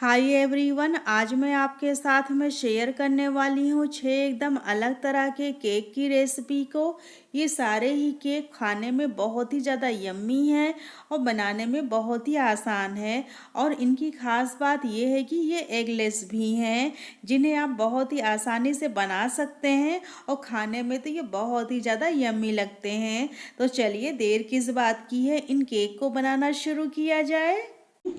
Hi everyone, आज मैं आपके साथ में शेयर करने वाली हूँ 6 एकदम अलग तरह के केक की रेसिपी को। ये सारे ही केक खाने में बहुत ही ज़्यादा यम्मी है और बनाने में बहुत ही आसान है। और इनकी खास बात ये है कि ये एगलेस भी हैं, जिन्हें आप बहुत ही आसानी से बना सकते हैं और खाने में तो ये बहुत ही ज़्यादा यम्मी लगते हैं। तो चलिए देर किस बात की है, इन केक को बनाना शुरू किया जाए।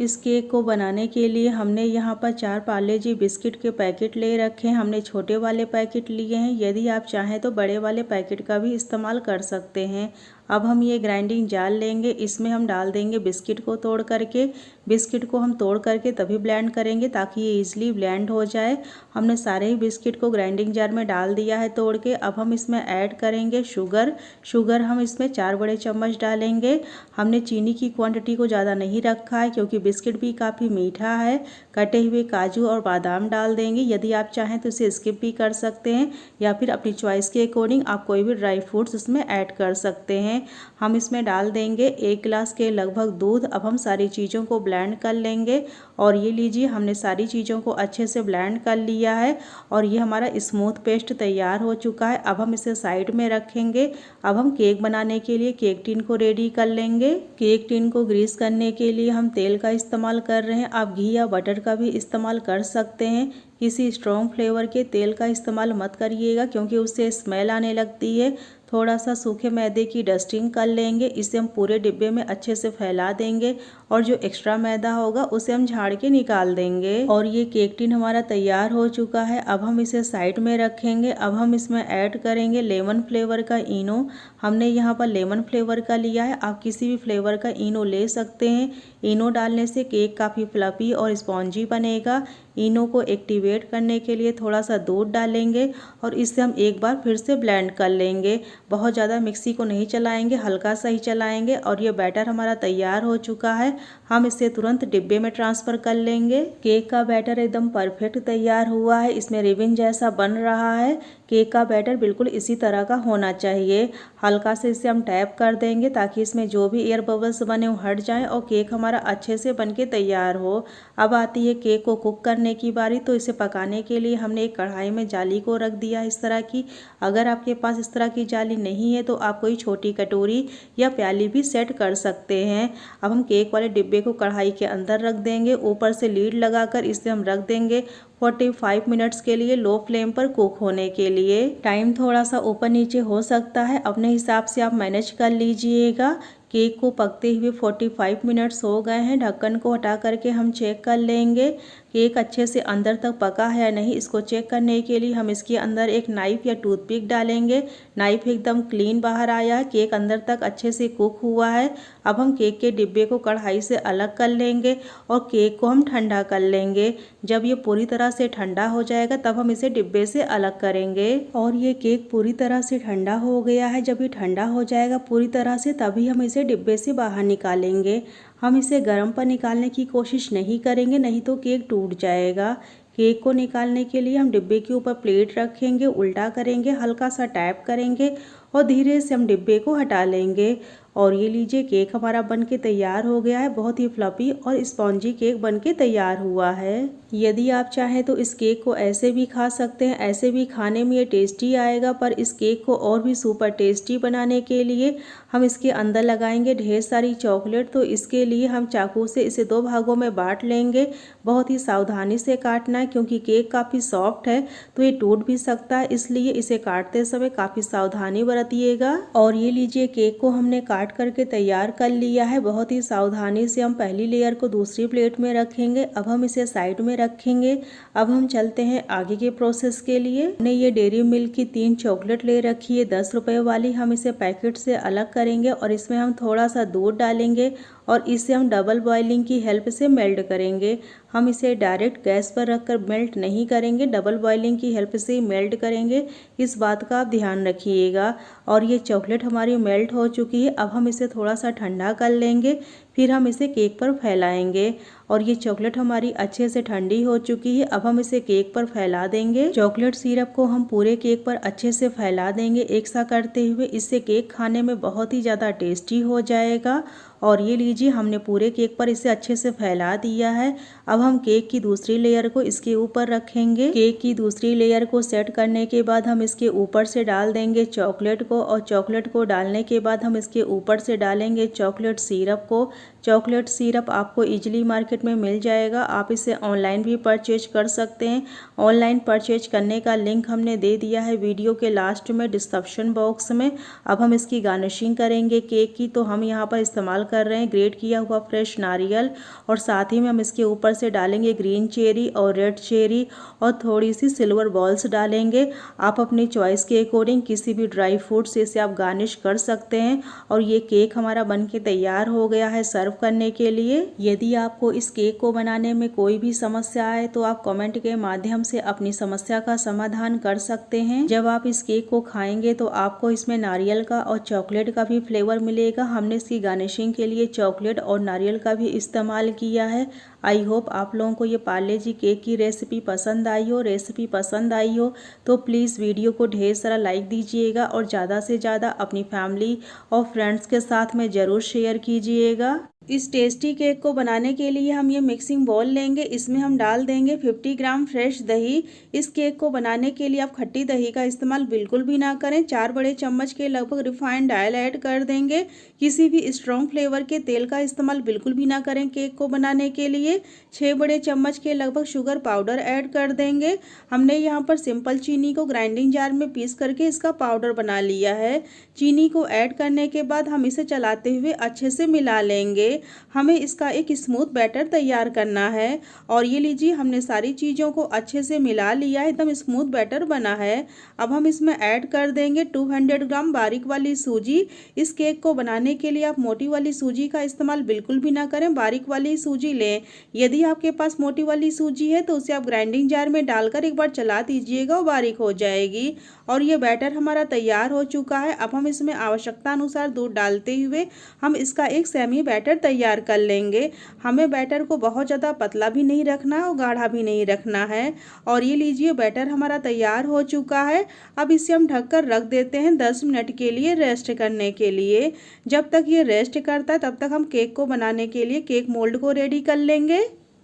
इस केक को बनाने के लिए हमने यहाँ पर 4 पार्ले जी बिस्किट के पैकेट ले रखे हैं। हमने छोटे वाले पैकेट लिए हैं, यदि आप चाहें तो बड़े वाले पैकेट का भी इस्तेमाल कर सकते हैं। अब हम ये ग्राइंडिंग जार लेंगे, इसमें हम डाल देंगे बिस्किट को तोड़ करके। बिस्किट को हम तोड़ करके तभी ब्लेंड करेंगे ताकि ये ईजिली ब्लेंड हो जाए। हमने सारे ही बिस्किट को ग्राइंडिंग जार में डाल दिया है तोड़ के। अब हम इसमें ऐड करेंगे शुगर हम इसमें 4 बड़े चम्मच डालेंगे। हमने चीनी की क्वांटिटी को ज़्यादा नहीं रखा है क्योंकि बिस्किट भी काफ़ी मीठा है। कटे हुए काजू और बादाम डाल देंगे, यदि आप चाहें तो इसे स्किप भी कर सकते हैं या फिर अपनी चॉइस के अकॉर्डिंग आप कोई भी ड्राई फ्रूट्स इसमें ऐड कर सकते हैं। हम इसमें डाल देंगे 1 गिलास के लगभग दूध। अब हम सारी चीज़ों को ब्लेंड कर लेंगे और ये लीजिए हमने सारी चीज़ों को अच्छे से ब्लेंड कर लिया है और ये हमारा स्मूथ पेस्ट तैयार हो चुका है। अब हम इसे साइड में रखेंगे। अब हम केक बनाने के लिए केक टिन को रेडी कर लेंगे। केक टिन को ग्रीस करने के लिए हम तेल का इस्तेमाल कर रहे हैं, आप घी या बटर का भी इस्तेमाल कर सकते हैं। किसी स्ट्रॉन्ग फ्लेवर के तेल का इस्तेमाल मत करिएगा क्योंकि उससे स्मेल आने लगती है। थोड़ा सा सूखे मैदे की डस्टिंग कर लेंगे, इसे हम पूरे डिब्बे में अच्छे से फैला देंगे और जो एक्स्ट्रा मैदा होगा उसे हम झाड़ के निकाल देंगे। और ये केक टिन हमारा तैयार हो चुका है। अब हम इसे साइड में रखेंगे। अब हम इसमें ऐड करेंगे लेमन फ्लेवर का इनो। हमने यहाँ पर लेमन फ्लेवर का लिया है, आप किसी भी फ्लेवर का इनो ले सकते हैं। इनो डालने से केक काफ़ी फ्लफी और स्पॉन्जी बनेगा। इनो को एक्टिवेट करने के लिए थोड़ा सा दूध डालेंगे और इसे हम एक बार फिर से ब्लेंड कर लेंगे। बहुत ज़्यादा मिक्सी को नहीं चलाएंगे, हल्का सा ही चलाएंगे। और ये बैटर हमारा तैयार हो चुका है, हम इसे तुरंत डिब्बे में ट्रांसफ़र कर लेंगे। केक का बैटर एकदम परफेक्ट तैयार हुआ है, इसमें रिबन जैसा बन रहा है। केक का बैटर बिल्कुल इसी तरह का होना चाहिए। हल्का से इसे हम टैप कर देंगे ताकि इसमें जो भी एयर बबल्स बने वो हट जाएं और केक हमारा अच्छे से बनके तैयार हो। अब आती है केक को कुक करने की बारी, तो इसे पकाने के लिए हमने एक कढ़ाई में जाली को रख दिया इस तरह की। अगर आपके पास इस तरह की जाली नहीं है तो आप कोई छोटी कटोरी या प्याली भी सेट कर सकते हैं। अब हम केक वाले डिब्बे को कढ़ाई के अंदर रख देंगे, ऊपर से लीड लगाकर इसे हम रख देंगे 45 मिनट्स के लिए लो फ्लेम पर कुक होने के लिए। टाइम थोड़ा सा ऊपर नीचे हो सकता है, अपने हिसाब से आप मैनेज कर लीजिएगा। केक को पकते हुए 45 मिनट्स हो गए हैं। ढक्कन को हटा करके हम चेक कर लेंगे केक अच्छे से अंदर तक पका है या नहीं। इसको चेक करने के लिए हम इसके अंदर एक नाइफ या टूथपिक डालेंगे। नाइफ एकदम क्लीन बाहर आया है, केक अंदर तक अच्छे से कुक हुआ है। अब हम केक के डिब्बे को कढ़ाई से अलग कर लेंगे और केक को हम ठंडा कर लेंगे। जब ये पूरी तरह से ठंडा हो जाएगा तब हम इसे डिब्बे से अलग करेंगे। और ये केक पूरी तरह से ठंडा हो गया है। जब ये ठंडा हो जाएगा पूरी तरह से तभी हम इसे डिब्बे से बाहर निकालेंगे। हम इसे गर्म पर निकालने की कोशिश नहीं करेंगे, नहीं तो केक टूट जाएगा। केक को निकालने के लिए हम डिब्बे के ऊपर प्लेट रखेंगे, उल्टा करेंगे, हल्का सा टैप करेंगे और धीरे से हम डिब्बे को हटा लेंगे। और ये लीजिए केक हमारा बनके तैयार हो गया है। बहुत ही फ्लफी और स्पॉन्जी केक बनके तैयार हुआ है। यदि आप चाहें तो इस केक को ऐसे भी खा सकते हैं, ऐसे भी खाने में ये टेस्टी आएगा। पर इस केक को और भी सुपर टेस्टी बनाने के लिए हम इसके अंदर लगाएंगे ढेर सारी चॉकलेट। तो इसके लिए हम चाकू से इसे 2 भागों में बांट लेंगे। बहुत ही सावधानी से काटना है क्योंकि केक काफ़ी सॉफ्ट है तो ये टूट भी सकता है, इसलिए इसे काटते समय काफ़ी सावधानी बरतिएगा। और ये लीजिए केक को हमने काट करके तैयार कर लिया है। बहुत ही सावधानी से हम पहली लेयर को दूसरी प्लेट में रखेंगे। अब हम इसे साइड में रखेंगे। अब हम चलते हैं आगे के प्रोसेस के लिए। हमने ये डेयरी मिल्क की 3 चॉकलेट ले रखी है 10 रुपए वाली। हम इसे पैकेट से अलग करेंगे और इसमें हम थोड़ा सा दूध डालेंगे और इसे हम डबल बॉइलिंग की हेल्प से मेल्ट करेंगे। हम इसे डायरेक्ट गैस पर रखकर मेल्ट नहीं करेंगे, डबल बॉइलिंग की हेल्प से मेल्ट करेंगे, इस बात का आप ध्यान रखिएगा। और ये चॉकलेट हमारी मेल्ट हो चुकी है। अब हम इसे थोड़ा सा ठंडा कर लेंगे फिर हम इसे केक पर फैलाएंगे। और ये चॉकलेट हमारी अच्छे से ठंडी हो चुकी है। अब हम इसे केक पर फैला देंगे। चॉकलेट सिरप को हम पूरे केक पर अच्छे से फैला देंगे एक सा करते हुए। इससे केक खाने में बहुत ही ज़्यादा टेस्टी हो जाएगा। और ये लीजिए, हमने पूरे केक पर इसे अच्छे से फैला दिया है। अब हम केक की दूसरी लेयर को इसके ऊपर रखेंगे। केक की दूसरी लेयर को सेट करने के बाद हम इसके ऊपर से डाल देंगे चॉकलेट को। और चॉकलेट को डालने के बाद हम इसके ऊपर से डालेंगे चॉकलेट सिरप को। चॉकलेट सिरप आपको इजीली मार्केट में मिल जाएगा। आप इसे ऑनलाइन भी परचेज कर सकते हैं। ऑनलाइन परचेज करने का लिंक हमने दे दिया है वीडियो के लास्ट में डिस्क्रिप्शन बॉक्स में। अब हम इसकी गार्निशिंग करेंगे केक की। तो हम यहाँ पर इस्तेमाल कर रहे हैं ग्रेट किया हुआ फ्रेश नारियल। और साथ ही में हम इसके ऊपर से डालेंगे ग्रीन चेरी और रेड चेरी और थोड़ी सी सिल्वर बॉल्स डालेंगे। आप अपनी चॉइस के अकॉर्डिंग किसी भी ड्राई फ्रूट से इसे आप गार्निश कर सकते हैं। और ये केक हमारा बनके तैयार हो गया है सर्व करने के लिए। यदि आपको इस केक को बनाने में कोई भी समस्या आए तो आप कमेंट के माध्यम से अपनी समस्या का समाधान कर सकते हैं। जब आप इस केक को खाएंगे तो आपको इसमें नारियल का और चॉकलेट का भी फ्लेवर मिलेगा। हमने इसकी गार्निशिंग के लिए चॉकलेट और नारियल का भी इस्तेमाल किया है। आई होप आप लोगों को ये पार्ले जी केक की रेसिपी पसंद आई हो। रेसिपी पसंद आई हो तो प्लीज़ वीडियो को ढेर सारा लाइक दीजिएगा और ज़्यादा से ज़्यादा अपनी फैमिली और फ्रेंड्स के साथ में ज़रूर शेयर कीजिएगा। इस टेस्टी केक को बनाने के लिए हम ये मिक्सिंग बाउल लेंगे। इसमें हम डाल देंगे 50 ग्राम फ्रेश दही। इस केक को बनाने के लिए आप खट्टी दही का इस्तेमाल बिल्कुल भी ना करें। 4 बड़े चम्मच के लगभग रिफाइंड ऑयल ऐड कर देंगे। किसी भी स्ट्रॉन्ग फ्लेवर के तेल का इस्तेमाल बिल्कुल भी ना करें केक को बनाने के लिए। 6 बड़े चम्मच के लगभग शुगर पाउडर ऐड कर देंगे। हमने यहाँ पर सिंपल चीनी को ग्राइंडिंग जार में पीस करके इसका पाउडर बना लिया है। चीनी को ऐड करने के बाद हम इसे चलाते हुए अच्छे से मिला लेंगे। हमें इसका एक स्मूथ बैटर तैयार करना है। और ये लीजिए, हमने सारी चीज़ों को अच्छे से मिला लिया है। एकदम स्मूथ बैटर बना है। अब हम इसमें ऐड कर देंगे 200 ग्राम बारीक वाली सूजी। इस केक को बनाने के लिए आप मोटी वाली सूजी का इस्तेमाल बिल्कुल भी ना करें, बारीक वाली सूजी लें। यदि आपके पास मोटी वाली सूजी है तो उसे आप ग्राइंडिंग जार में डालकर एक बार चला दीजिएगा, वो बारीक हो जाएगी। और ये बैटर हमारा तैयार हो चुका है। अब हम इसमें आवश्यकता अनुसार दूध डालते हुए हम इसका एक सेमी बैटर तैयार कर लेंगे। हमें बैटर को बहुत ज़्यादा पतला भी नहीं रखना है और गाढ़ा भी नहीं रखना है। और ये लीजिए, बैटर हमारा तैयार हो चुका है। अब इसे हम ढककर रख देते हैं 10 मिनट के लिए रेस्ट करने के लिए। जब तक ये रेस्ट करता है तब तक हम केक को बनाने के लिए केक मोल्ड को रेडी कर लेंगे।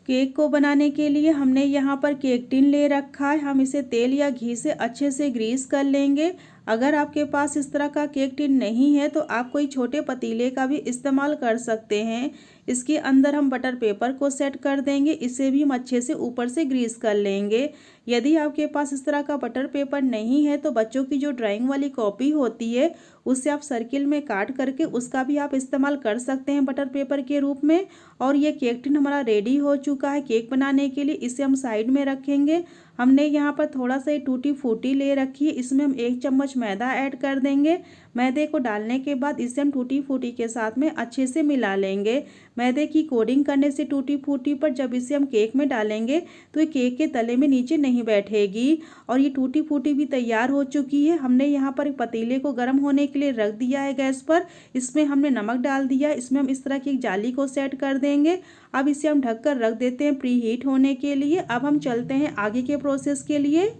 केक को बनाने के लिए हमने यहाँ पर केक टिन ले रखा है। हम इसे तेल या घी से अच्छे से ग्रीस कर लेंगे। अगर आपके पास इस तरह का केक टिन नहीं है तो आप कोई छोटे पतीले का भी इस्तेमाल कर सकते हैं। इसके अंदर हम बटर पेपर को सेट कर देंगे। इसे भी हम अच्छे से ऊपर से ग्रीस कर लेंगे। यदि आपके पास इस तरह का बटर पेपर नहीं है तो बच्चों की जो ड्राइंग वाली कॉपी होती है उससे आप सर्किल में काट करके उसका भी आप इस्तेमाल कर सकते हैं बटर पेपर के रूप में। और ये केक टिन हमारा रेडी हो चुका है केक बनाने के लिए। इसे हम साइड में रखेंगे। हमने यहाँ पर थोड़ा सा टूटी फूटी ले रखी है। इसमें हम 1 चम्मच मैदा ऐड कर देंगे। मैदे को डालने के बाद इसे हम टूटी फूटी के साथ में अच्छे से मिला लेंगे। मैदे की कोटिंग करने से टूटी फूटी पर जब इसे हम केक में डालेंगे तो ये केक के तले में नीचे नहीं बैठेगी। और ये टूटी फूटी भी तैयार हो चुकी है। हमने यहाँ पर एक पतीले को गर्म होने के लिए रख दिया है गैस पर। इसमें हमने नमक डाल दिया। इसमें हम इस तरह की एक जाली को सेट कर देंगे। अब इसे हम ढककर रख देते हैं प्री हीट होने के लिए। अब हम चलते हैं आगे के प्रोसेस के लिए।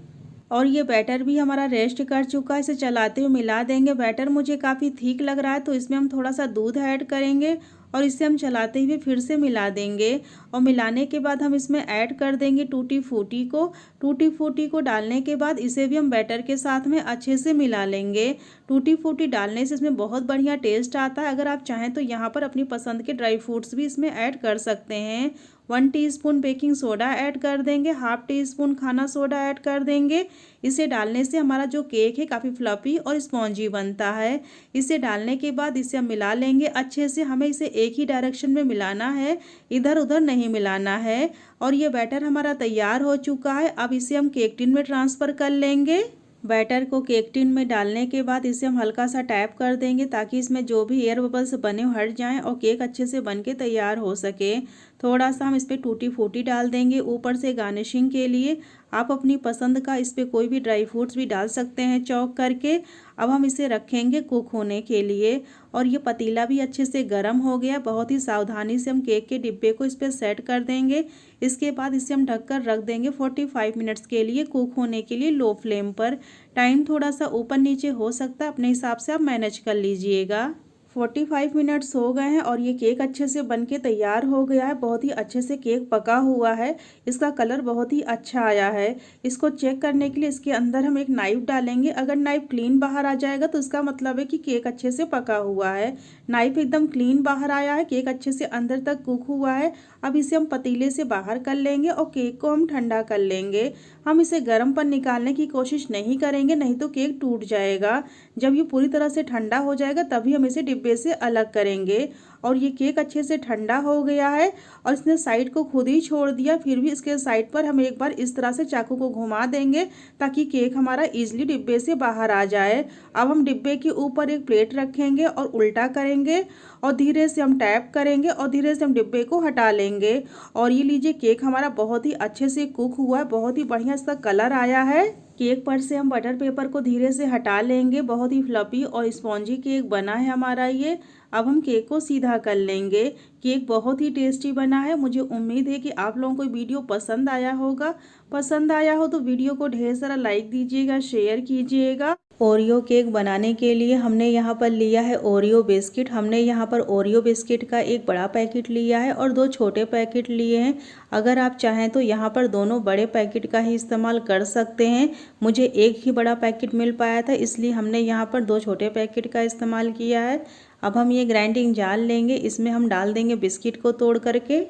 और ये बैटर भी हमारा रेस्ट कर चुका है। इसे चलाते हुए मिला देंगे। बैटर मुझे काफ़ी थिक लग रहा है तो इसमें हम थोड़ा सा दूध ऐड करेंगे और इसे हम चलाते हुए फिर से मिला देंगे। और मिलाने के बाद हम इसमें ऐड कर देंगे टूटी फूटी को। टूटी फूटी को डालने के बाद इसे भी हम बैटर के साथ में अच्छे से मिला लेंगे। टूटी फूटी डालने से इसमें बहुत बढ़िया टेस्ट आता है। अगर आप चाहें तो यहाँ पर अपनी पसंद के ड्राई फ्रूट्स भी इसमें ऐड कर सकते हैं। 1 टीस्पून बेकिंग सोडा ऐड कर देंगे। 1/2 टीस्पून खाना सोडा ऐड कर देंगे। इसे डालने से हमारा जो केक है काफ़ी फ्लफी और स्पॉन्जी बनता है। इसे डालने के बाद इसे हम मिला लेंगे अच्छे से। हमें इसे एक ही डायरेक्शन में मिलाना है, इधर उधर नहीं मिलाना है। और ये बैटर हमारा तैयार हो चुका है। अब इसे हम केक टिन में ट्रांसफ़र कर लेंगे। बैटर को केक टिन में डालने के बाद इसे हम हल्का सा टैप कर देंगे ताकि इसमें जो भी एयर बबल्स बने हट जाएं और केक अच्छे से बन के तैयार हो सके। थोड़ा सा हम इस पर टूटी फ्रूटी डाल देंगे ऊपर से गार्निशिंग के लिए। आप अपनी पसंद का इस पर कोई भी ड्राई फ्रूट्स भी डाल सकते हैं चॉप करके। अब हम इसे रखेंगे कुक होने के लिए। और ये पतीला भी अच्छे से गर्म हो गया। बहुत ही सावधानी से हम केक के डिब्बे को इस पर सेट कर देंगे। इसके बाद इसे हम ढककर रख देंगे 45 मिनट्स के लिए कुक होने के लिए लो फ्लेम पर। टाइम थोड़ा सा ऊपर नीचे हो सकता है, अपने हिसाब से आप मैनेज कर लीजिएगा। 45 मिनट्स हो गए हैं और ये केक अच्छे से बनके तैयार हो गया है। बहुत ही अच्छे से केक पका हुआ है। इसका कलर बहुत ही अच्छा आया है। इसको चेक करने के लिए इसके अंदर हम एक नाइफ डालेंगे। अगर नाइफ क्लीन बाहर आ जाएगा तो इसका मतलब है कि केक अच्छे से पका हुआ है। नाइफ एकदम क्लीन बाहर आया है, केक अच्छे से अंदर तक कुक हुआ है। अब इसे हम पतीले से बाहर कर लेंगे और केक को हम ठंडा कर लेंगे। हम इसे गर्म पर निकालने की कोशिश नहीं करेंगे, नहीं तो केक टूट जाएगा। जब ये पूरी तरह से ठंडा हो जाएगा तभी हम इसे डिब्बे से अलग करेंगे। और ये केक अच्छे से ठंडा हो गया है और इसने साइड को खुद ही छोड़ दिया। फिर भी इसके साइड पर हम एक बार इस तरह से चाकू को घुमा देंगे ताकि केक हमारा इजीली डिब्बे से बाहर आ जाए। अब हम डिब्बे के ऊपर एक प्लेट रखेंगे और उल्टा करेंगे और धीरे से हम टैप करेंगे और धीरे से हम डिब्बे को हटा लेंगे। और ये लीजिए केक हमारा बहुत ही अच्छे से कुक हुआ है, बहुत ही बढ़िया इसका कलर आया है। केक पर से हम बटर पेपर को धीरे से हटा लेंगे। बहुत ही फ्लफी और स्पॉन्जी केक बना है हमारा ये। अब हम केक को सीधा कर लेंगे। केक बहुत ही टेस्टी बना है। मुझे उम्मीद है कि आप लोगों को वीडियो पसंद आया होगा। पसंद आया हो तो वीडियो को ढेर सारा लाइक दीजिएगा, शेयर कीजिएगा। ओरियो केक बनाने के लिए हमने यहाँ पर लिया है ओरियो बिस्किट। हमने यहाँ पर ओरियो बिस्किट का एक बड़ा पैकेट लिया है और 2 छोटे पैकेट लिए हैं। अगर आप चाहें तो यहाँ पर दोनों बड़े पैकेट का ही इस्तेमाल कर सकते हैं। मुझे एक ही बड़ा पैकेट मिल पाया था, इसलिए हमने यहाँ पर 2 छोटे पैकेट का इस्तेमाल किया है। अब हम ये ग्राइंडिंग जार लेंगे, इसमें हम डाल देंगे बिस्किट को तोड़ करके।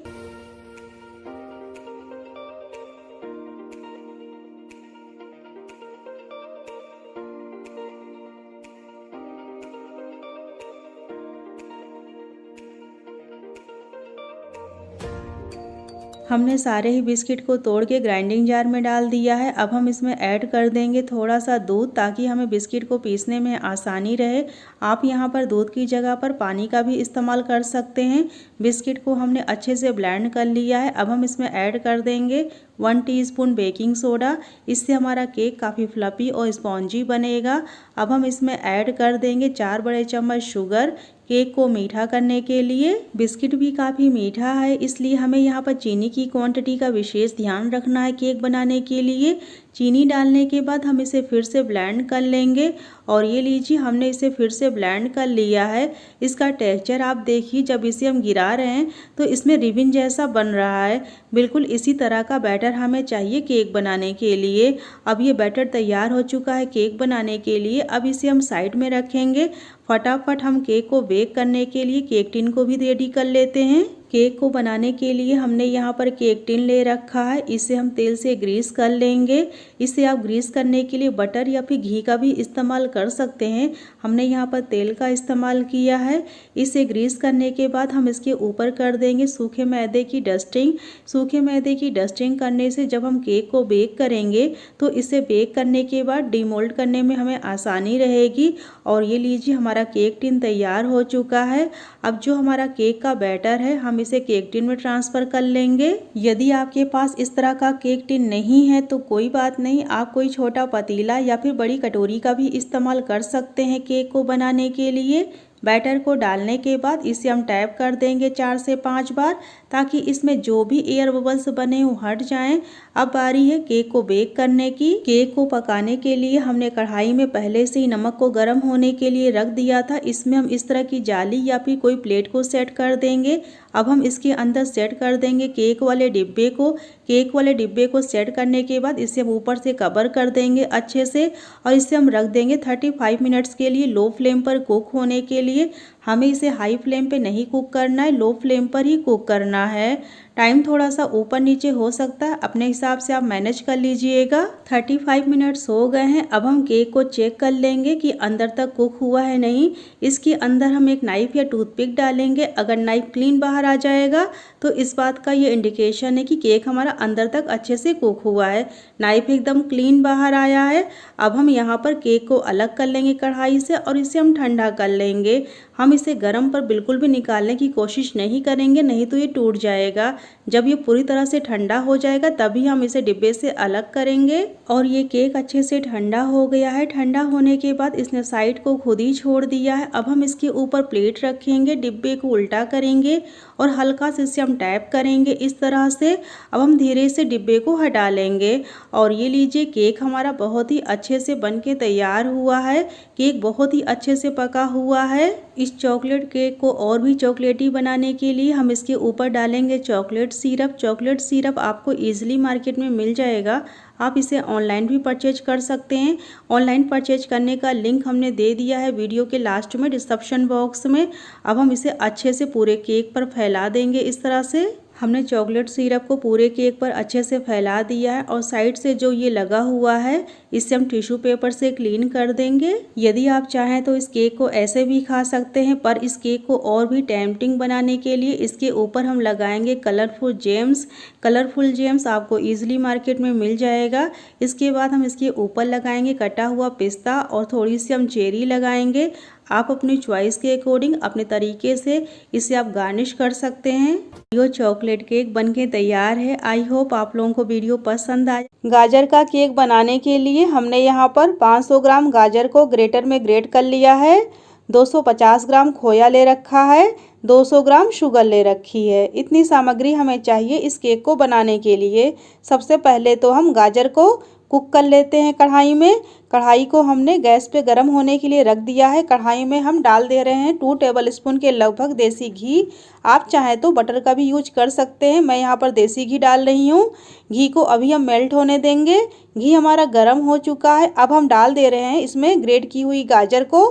हमने सारे ही बिस्किट को तोड़ के ग्राइंडिंग जार में डाल दिया है। अब हम इसमें ऐड कर देंगे थोड़ा सा दूध ताकि हमें बिस्किट को पीसने में आसानी रहे। आप यहाँ पर दूध की जगह पर पानी का भी इस्तेमाल कर सकते हैं। बिस्किट को हमने अच्छे से ब्लेंड कर लिया है। अब हम इसमें ऐड कर देंगे 1 टीस्पून बेकिंग सोडा। इससे हमारा केक काफ़ी फ्लफी और स्पॉन्जी बनेगा। अब हम इसमें ऐड कर देंगे 4 बड़े चम्मच शुगर, केक को मीठा करने के लिए। बिस्किट भी काफ़ी मीठा है, इसलिए हमें यहाँ पर चीनी की क्वांटिटी का विशेष ध्यान रखना है केक बनाने के लिए। चीनी डालने के बाद हम इसे फिर से ब्लेंड कर लेंगे। और ये लीजिए हमने इसे फिर से ब्लेंड कर लिया है। इसका टेक्सचर आप देखिए, जब इसे हम गिरा रहे हैं तो इसमें रिबन जैसा बन रहा है। बिल्कुल इसी तरह का बैटर हमें चाहिए केक बनाने के लिए। अब ये बैटर तैयार हो चुका है केक बनाने के लिए। अब इसे हम साइड में रखेंगे। फटाफट हम केक को बेक करने के लिए केक टिन को भी रेडी कर लेते हैं। केक को बनाने के लिए हमने यहाँ पर केक टिन ले रखा है। इसे हम तेल से ग्रीस कर लेंगे। इसे आप ग्रीस करने के लिए बटर या फिर घी का भी इस्तेमाल कर सकते हैं। हमने यहाँ पर तेल का इस्तेमाल किया है। इसे ग्रीस करने के बाद हम इसके ऊपर कर देंगे सूखे मैदे की डस्टिंग। सूखे मैदे की डस्टिंग करने से जब हम केक को बेक करेंगे तो इसे बेक करने के बाद डीमोल्ड करने में हमें आसानी रहेगी। और ये लीजिए हमारा केक टिन तैयार हो चुका है। अब जो हमारा केक का बैटर है हम इसे केक टिन में ट्रांसफ़र कर लेंगे। यदि आपके पास इस तरह का केक टिन नहीं है तो कोई बात नहीं, आप कोई छोटा पतीला या फिर बड़ी कटोरी का भी इस्तेमाल कर सकते हैं केक को बनाने के लिए। बैटर को डालने के बाद इसे हम टैप कर देंगे 4 से 5 बार ताकि इसमें जो भी एयर बबल्स बने हो हट जाएं। अब बारी है केक को बेक करने की। केक को पकाने के लिए हमने कढ़ाई में पहले से ही नमक को गर्म होने के लिए रख दिया था। इसमें हम इस तरह की जाली या फिर कोई प्लेट को सेट कर देंगे। अब हम इसके अंदर सेट कर देंगे केक वाले डिब्बे को। केक वाले डिब्बे को सेट करने के बाद इसे हम ऊपर से कवर कर देंगे अच्छे से और इसे हम रख देंगे 35 मिनट्स के लिए लो फ्लेम पर कुक होने के लिए। हमें इसे हाई फ्लेम पे नहीं कुक करना है, लो फ्लेम पर ही कुक करना है। टाइम थोड़ा सा ऊपर नीचे हो सकता है, अपने हिसाब से आप मैनेज कर लीजिएगा। 35 मिनट्स हो गए हैं। अब हम केक को चेक कर लेंगे कि अंदर तक कुक हुआ है नहीं। इसके अंदर हम एक नाइफ या टूथपिक डालेंगे। अगर नाइफ क्लीन बाहर आ जाएगा तो इस बात का ये इंडिकेशन है कि केक हमारा अंदर तक अच्छे से कुक हुआ है। नाइफ एकदम क्लीन बाहर आया है। अब हम यहाँ पर केक को अलग कर लेंगे कढ़ाई से और इसे हम ठंडा कर लेंगे। हम इसे गर्म पर बिल्कुल भी निकालने की कोशिश नहीं करेंगे, नहीं तो ये टूट जाएगा। जब ये पूरी तरह से ठंडा हो जाएगा तभी हम इसे डिब्बे से अलग करेंगे। और ये केक अच्छे से ठंडा हो गया है। ठंडा होने के बाद इसने साइड को खुद ही छोड़ दिया है। अब हम इसके ऊपर प्लेट रखेंगे, डिब्बे को उल्टा करेंगे और हल्का से इसे हम टैप करेंगे इस तरह से। अब हम धीरे से डिब्बे को हटा लेंगे और ये लीजिए केक हमारा बहुत ही अच्छे से बनके तैयार हुआ है। केक बहुत ही अच्छे से पका हुआ है। इस चॉकलेट केक को और भी चॉकलेटी बनाने के लिए हम इसके ऊपर डालेंगे चॉकलेट सिरप। चॉकलेट सिरप आपको ईजिली मार्केट में मिल जाएगा, आप इसे ऑनलाइन भी परचेज कर सकते हैं। ऑनलाइन परचेज करने का लिंक हमने दे दिया है वीडियो के लास्ट में डिस्क्रिप्शन बॉक्स में। अब हम इसे अच्छे से पूरे केक पर फैला देंगे इस तरह से। हमने चॉकलेट सिरप को पूरे केक पर अच्छे से फैला दिया है और साइड से जो ये लगा हुआ है इसे हम टिश्यू पेपर से क्लीन कर देंगे। यदि आप चाहें तो इस केक को ऐसे भी खा सकते हैं, पर इस केक को और भी टेम्पटिंग बनाने के लिए इसके ऊपर हम लगाएंगे कलरफुल जेम्स। कलरफुल जेम्स आपको ईजिली मार्केट में मिल जाएगा। इसके बाद हम इसके ऊपर लगाएंगे कटा हुआ पिस्ता और थोड़ी सी हम चेरी लगाएंगे। आप अपनी चॉइस के अकॉर्डिंग अपने तरीके से इसे आप गार्निश कर सकते हैं। ये चॉकलेट केक बनके तैयार है। आई होप आप लोगों को वीडियो पसंद आए। गाजर का केक बनाने के लिए हमने यहाँ पर 500 ग्राम गाजर को ग्रेटर में ग्रेट कर लिया है। 250 ग्राम खोया ले रखा है। 200 ग्राम शुगर ले रखी है। इतनी सामग्री हमें चाहिए इस केक को बनाने के लिए। सबसे पहले तो हम गाजर को कुक कर लेते हैं कढ़ाई में। कढ़ाई को हमने गैस पे गर्म होने के लिए रख दिया है। कढ़ाई में हम डाल दे रहे हैं 2 टेबलस्पून के लगभग देसी घी। आप चाहें तो बटर का भी यूज कर सकते हैं, मैं यहाँ पर देसी घी डाल रही हूँ। घी को अभी हम मेल्ट होने देंगे। घी हमारा गर्म हो चुका है। अब हम डाल दे रहे हैं इसमें ग्रेट की हुई गाजर को।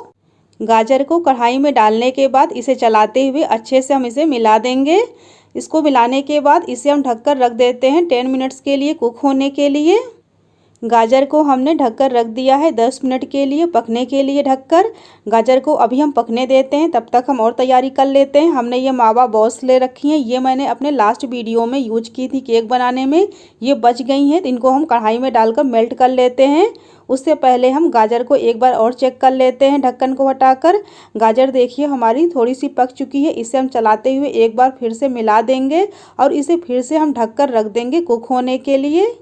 गाजर को कढ़ाई में डालने के बाद इसे चलाते हुए अच्छे से हम इसे मिला देंगे। इसको मिलाने के बाद इसे हम ढककर रख देते हैं 10 मिनट्स के लिए कुक होने के लिए। गाजर को हमने ढककर रख दिया है 10 मिनट के लिए पकने के लिए ढककर। गाजर को अभी हम पकने देते हैं, तब तक हम और तैयारी कर लेते हैं। हमने ये मावा बॉल्स ले रखी हैं, ये मैंने अपने लास्ट वीडियो में यूज की थी केक बनाने में। ये बच गई हैं तो इनको हम कढ़ाई में डालकर मेल्ट कर लेते हैं। उससे पहले हम गाजर को एक बार और चेक कर लेते हैं ढक्कन को हटाकर। गाजर देखिए हमारी थोड़ी सी पक चुकी है। इसे हम चलाते हुए एक बार फिर से मिला देंगे और इसे फिर से हम ढककर रख देंगे कुक होने के लिए।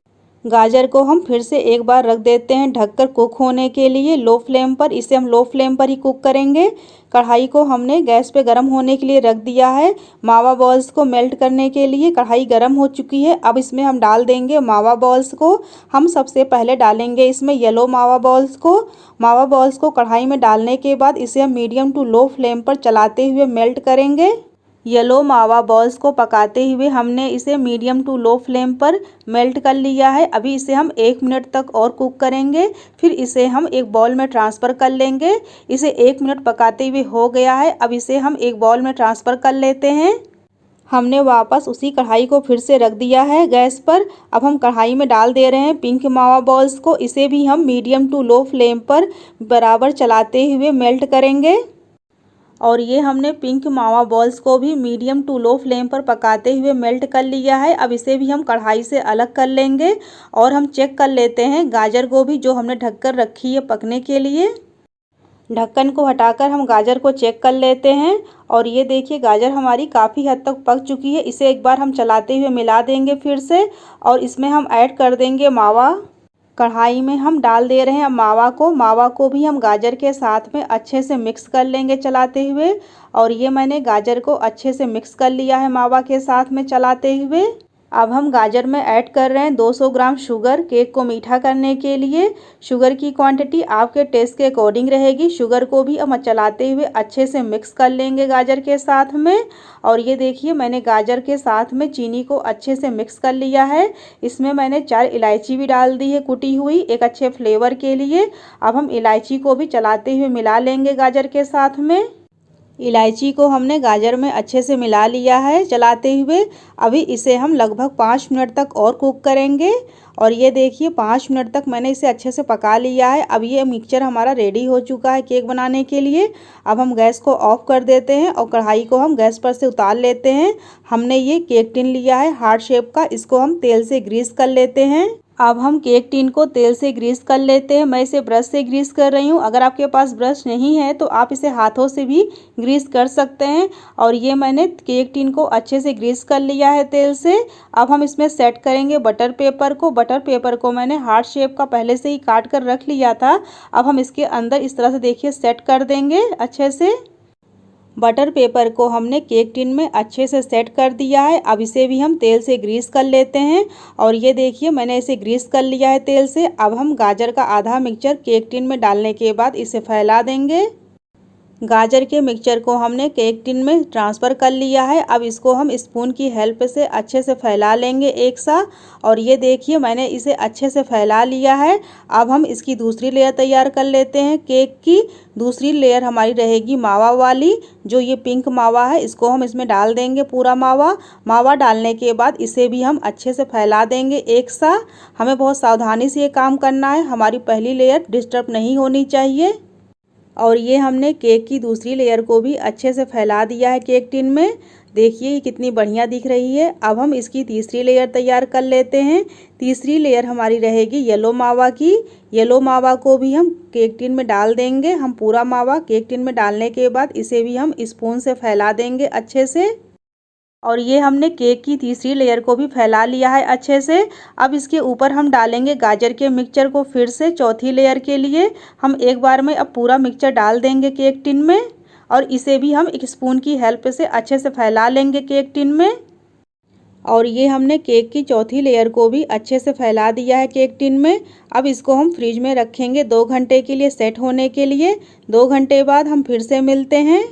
गाजर को हम फिर से एक बार रख देते हैं ढककर कुक होने के लिए लो फ्लेम पर। इसे हम लो फ्लेम पर ही कुक करेंगे। कढ़ाई को हमने गैस पे गर्म होने के लिए रख दिया है मावा बॉल्स को मेल्ट करने के लिए। कढ़ाई गर्म हो चुकी है। अब इसमें हम डाल देंगे मावा बॉल्स को। हम सबसे पहले डालेंगे इसमें येलो मावा बॉल्स को। मावा बॉल्स को कढ़ाई में डालने के बाद इसे हम मीडियम टू लो फ्लेम पर चलाते हुए मेल्ट करेंगे। येलो मावा बॉल्स को पकाते हुए हमने इसे मीडियम टू लो फ्लेम पर मेल्ट कर लिया है। अभी इसे हम 1 मिनट तक और कुक करेंगे, फिर इसे हम एक बाउल में ट्रांसफ़र कर लेंगे। इसे 1 मिनट पकाते हुए हो गया है। अब इसे हम एक बाउल में ट्रांसफ़र कर लेते हैं। हमने वापस उसी कढ़ाई को फिर से रख दिया है गैस पर। अब हम कढ़ाई में डाल दे रहे हैं पिंक मावा बॉल्स को। इसे भी हम मीडियम टू लो फ्लेम पर बराबर चलाते हुए मेल्ट करेंगे। और ये हमने पिंक मावा बॉल्स को भी मीडियम टू लो फ्लेम पर पकाते हुए मेल्ट कर लिया है। अब इसे भी हम कढ़ाई से अलग कर लेंगे और हम चेक कर लेते हैं गाजर को भी जो हमने ढककर रखी है पकने के लिए। ढक्कन को हटाकर हम गाजर को चेक कर लेते हैं और ये देखिए गाजर हमारी काफ़ी हद तक पक चुकी है। इसे एक बार हम चलाते हुए मिला देंगे फिर से और इसमें हम ऐड कर देंगे मावा। कढ़ाई में हम डाल दे रहे हैं मावा को। मावा को भी हम गाजर के साथ में अच्छे से मिक्स कर लेंगे चलाते हुए। और ये मैंने गाजर को अच्छे से मिक्स कर लिया है मावा के साथ में चलाते हुए। अब हम गाजर में ऐड कर रहे हैं 200 ग्राम शुगर केक को मीठा करने के लिए। शुगर की क्वांटिटी आपके टेस्ट के अकॉर्डिंग रहेगी। शुगर को भी हम चलाते हुए अच्छे से मिक्स कर लेंगे गाजर के साथ में। और ये देखिए मैंने गाजर के साथ में चीनी को अच्छे से मिक्स कर लिया है। इसमें मैंने 4 इलायची भी डाल दी है कुटी हुई एक अच्छे फ्लेवर के लिए। अब हम इलायची को भी चलाते हुए मिला लेंगे गाजर के साथ में। इलायची को हमने गाजर में अच्छे से मिला लिया है चलाते हुए। अभी इसे हम लगभग 5 मिनट तक और कुक करेंगे। और ये देखिए 5 मिनट तक मैंने इसे अच्छे से पका लिया है। अब ये मिक्सचर हमारा रेडी हो चुका है केक बनाने के लिए। अब हम गैस को ऑफ कर देते हैं और कढ़ाई को हम गैस पर से उतार लेते हैं। हमने ये केक टिन लिया है हार्ट शेप का, इसको हम तेल से ग्रीस कर लेते हैं। अब हम केक टिन को तेल से ग्रीस कर लेते हैं। मैं इसे ब्रश से ग्रीस कर रही हूँ। अगर आपके पास ब्रश नहीं है तो आप इसे हाथों से भी ग्रीस कर सकते हैं। और ये मैंने केक टिन को अच्छे से ग्रीस कर लिया है तेल से। अब हम इसमें सेट करेंगे बटर पेपर को। बटर पेपर को मैंने हार्ट शेप का पहले से ही काट कर रख लिया था। अब हम इसके अंदर इस तरह से देखिए सेट कर देंगे अच्छे से। बटर पेपर को हमने केक टिन में अच्छे से सेट कर दिया है। अब इसे भी हम तेल से ग्रीस कर लेते हैं। और ये देखिए मैंने इसे ग्रीस कर लिया है तेल से। अब हम गाजर का आधा मिक्सचर केक टिन में डालने के बाद इसे फैला देंगे। गाजर के मिक्सचर को हमने केक टिन में ट्रांसफ़र कर लिया है। अब इसको हम स्पून की हेल्प से अच्छे से फैला लेंगे एक साथ। और ये देखिए मैंने इसे अच्छे से फैला लिया है। अब हम इसकी दूसरी लेयर तैयार कर लेते हैं केक की। दूसरी लेयर हमारी रहेगी मावा वाली। जो ये पिंक मावा है इसको हम इसमें डाल देंगे पूरा मावा। मावा डालने के बाद इसे भी हम अच्छे से फैला देंगे एक साथ। हमें बहुत सावधानी से ये काम करना है, हमारी पहली लेयर डिस्टर्ब नहीं होनी चाहिए। और ये हमने केक की दूसरी लेयर को भी अच्छे से फैला दिया है केक टिन में। देखिए ये कितनी बढ़िया दिख रही है। अब हम इसकी तीसरी लेयर तैयार कर लेते हैं। तीसरी लेयर हमारी रहेगी येलो मावा की। येलो मावा को भी हम केक टिन में डाल देंगे। हम पूरा मावा केक टिन में डालने के बाद इसे भी हम स्पून से फैला देंगे अच्छे से। और ये हमने केक की तीसरी लेयर को भी फैला लिया है अच्छे से। अब इसके ऊपर हम डालेंगे गाजर के मिक्सचर को फिर से चौथी लेयर के लिए। हम एक बार में अब पूरा मिक्सचर डाल देंगे केक टिन में। और इसे भी हम एक स्पून की हेल्प से अच्छे से फैला लेंगे केक टिन में। और ये हमने केक की चौथी लेयर को भी अच्छे से फैला दिया है केक टिन में। अब इसको हम फ्रिज में रखेंगे 2 घंटे के लिए सेट होने के लिए। 2 घंटे बाद हम फिर से मिलते हैं।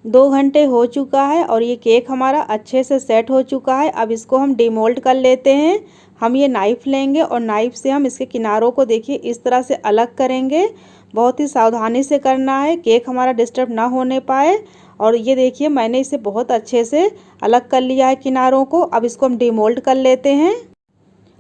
2 घंटे हो चुका है और ये केक हमारा अच्छे से सेट हो चुका है। अब इसको हम डिमोल्ड कर लेते हैं। हम ये नाइफ़ लेंगे और नाइफ़ से हम इसके किनारों को देखिए इस तरह से अलग करेंगे। बहुत ही सावधानी से करना है, केक हमारा डिस्टर्ब ना होने पाए। और ये देखिए मैंने इसे बहुत अच्छे से अलग कर लिया है किनारों को। अब इसको हम डिमोल्ड कर लेते हैं।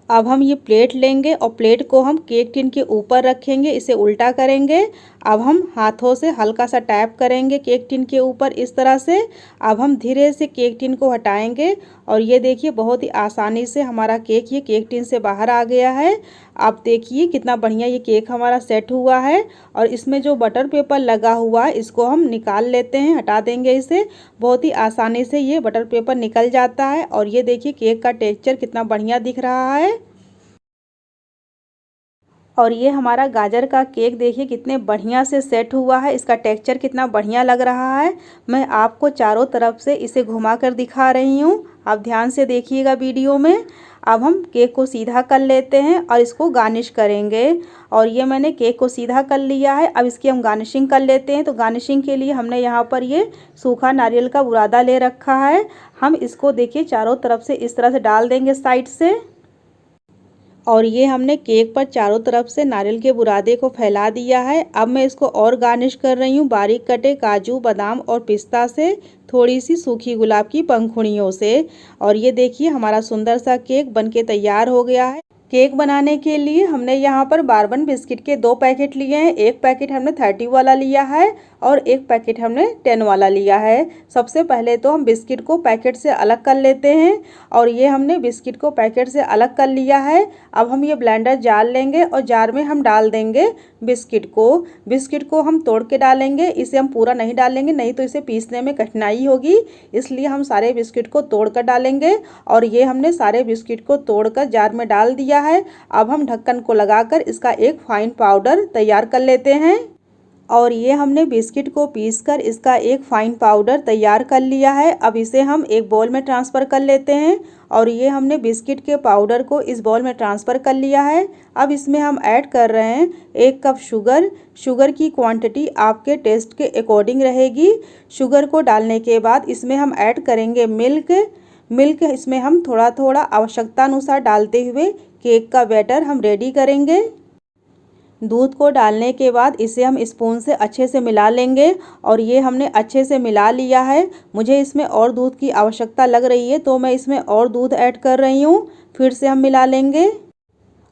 अब हम ये प्लेट लेंगे और प्लेट को हम केक टिन के ऊपर रखेंगे, इसे उल्टा करेंगे। अब हम हाथों से हल्का सा टैप करेंगे केक टिन के ऊपर इस तरह से। अब हम धीरे से केक टिन को हटाएंगे और ये देखिए बहुत ही आसानी से हमारा केक ये केक टिन से बाहर आ गया है। आप देखिए कितना बढ़िया ये केक हमारा सेट हुआ है। और इसमें जो बटर पेपर लगा हुआ है इसको हम निकाल लेते हैं, हटा देंगे इसे। बहुत ही आसानी से ये बटर पेपर निकल जाता है। और ये देखिए केक का टेक्सचर कितना बढ़िया दिख रहा है। और ये हमारा गाजर का केक देखिए कितने बढ़िया से सेट हुआ है। इसका टेक्सचर कितना बढ़िया लग रहा है। मैं आपको चारों तरफ से इसे घुमाकर दिखा रही हूँ, आप ध्यान से देखिएगा वीडियो में। अब हम केक को सीधा कर लेते हैं और इसको गार्निश करेंगे। और ये मैंने केक को सीधा कर लिया है। अब इसकी हम गार्निशिंग कर लेते हैं। तो गार्निशिंग के लिए हमने यहाँ पर ये सूखा नारियल का बुरादा ले रखा है। हम इसको देखिए चारों तरफ से इस तरह से डाल देंगे साइड से। और ये हमने केक पर चारों तरफ से नारियल के बुरादे को फैला दिया है। अब मैं इसको और गार्निश कर रही हूँ बारीक कटे काजू बादाम और पिस्ता से, थोड़ी सी सूखी गुलाब की पंखुड़ियों से। और ये देखिए हमारा सुंदर सा केक बनके तैयार हो गया है। केक बनाने के लिए हमने यहाँ पर बारबन बिस्किट के 2 पैकेट लिए हैं। एक पैकेट हमने 30 वाला लिया है और एक पैकेट हमने 10 वाला लिया है। सबसे पहले तो हम बिस्किट को पैकेट से अलग कर लेते हैं। और ये हमने बिस्किट को पैकेट से अलग कर लिया है। अब हम ये ब्लेंडर जार लेंगे और जार में हम डाल देंगे बिस्किट को। बिस्किट को हम तोड़ के डालेंगे, इसे हम पूरा नहीं डालेंगे, नहीं तो इसे पीसने में कठिनाई होगी। इसलिए हम सारे बिस्किट को तोड़ कर डालेंगे। और ये हमने सारे बिस्किट को तोड़कर जार में डाल दिया है। अब हम ढक्कन को लगाकर इसका एक फाइन पाउडर तैयार कर लेते हैं। और ये हमने बिस्किट को पीसकर इसका एक फाइन पाउडर तैयार कर लिया है। अब इसे हम एक बाउल में ट्रांसफ़र कर लेते हैं। और ये हमने बिस्किट के पाउडर को इस बाउल में ट्रांसफ़र कर लिया है। अब इसमें हम ऐड कर रहे हैं 1 कप शुगर। शुगर की क्वांटिटी आपके टेस्ट के अकॉर्डिंग रहेगी। शुगर को डालने के बाद इसमें हम ऐड करेंगे मिल्क इसमें हम थोड़ा थोड़ा आवश्यकता अनुसार डालते हुए केक का बैटर हम रेडी करेंगे। दूध को डालने के बाद इसे हम स्पून से अच्छे से मिला लेंगे। और ये हमने अच्छे से मिला लिया है। मुझे इसमें और दूध की आवश्यकता लग रही है तो मैं इसमें और दूध ऐड कर रही हूँ। फिर से हम मिला लेंगे।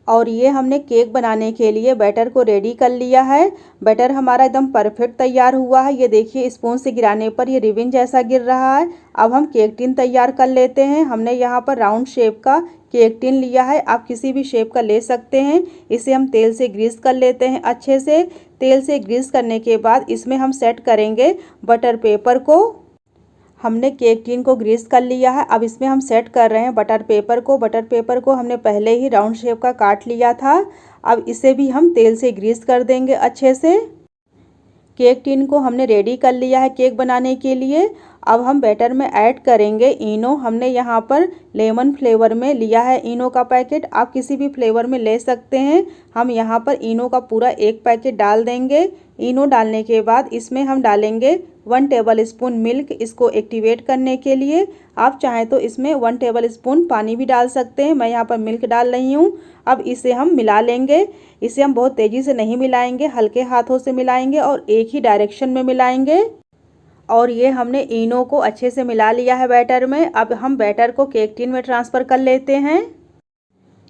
और ये हमने केक बनाने के लिए बैटर को रेडी कर लिया है। बैटर हमारा एकदम परफेक्ट तैयार हुआ है। ये देखिए स्पून से गिराने पर ये रिबन जैसा गिर रहा है। अब हम केक टिन तैयार कर लेते हैं। हमने यहाँ पर राउंड शेप का केक टिन लिया है, आप किसी भी शेप का ले सकते हैं। इसे हम तेल से ग्रीस कर लेते हैं अच्छे से। तेल से ग्रीस करने के बाद इसमें हम सेट करेंगे बटर पेपर को। हमने केक टिन को ग्रीस कर लिया है, अब इसमें हम सेट कर रहे हैं बटर पेपर को। बटर पेपर को हमने पहले ही राउंड शेप का काट लिया था। अब इसे भी हम तेल से ग्रीस कर देंगे अच्छे से। केक टिन को हमने रेडी कर लिया है केक बनाने के लिए। अब हम बैटर में ऐड करेंगे इनो। हमने यहाँ पर लेमन फ्लेवर में लिया है इनो का पैकेट, आप किसी भी फ्लेवर में ले सकते हैं। हम यहाँ पर इनो का पूरा 1 पैकेट डाल देंगे। इनो डालने के बाद इसमें हम डालेंगे 1 टेबल स्पून मिल्क, इसको एक्टिवेट करने के लिए। आप चाहें तो इसमें 1 टेबल स्पून पानी भी डाल सकते हैं, मैं यहाँ पर मिल्क डाल रही हूँ। अब इसे हम मिला लेंगे। इसे हम बहुत तेज़ी से नहीं मिलाएंगे, हल्के हाथों से मिलाएंगे और एक ही डायरेक्शन में मिलाएंगे। और ये हमने इनो को अच्छे से मिला लिया है बैटर में। अब हम बैटर को केक टिन में ट्रांसफ़र कर लेते हैं।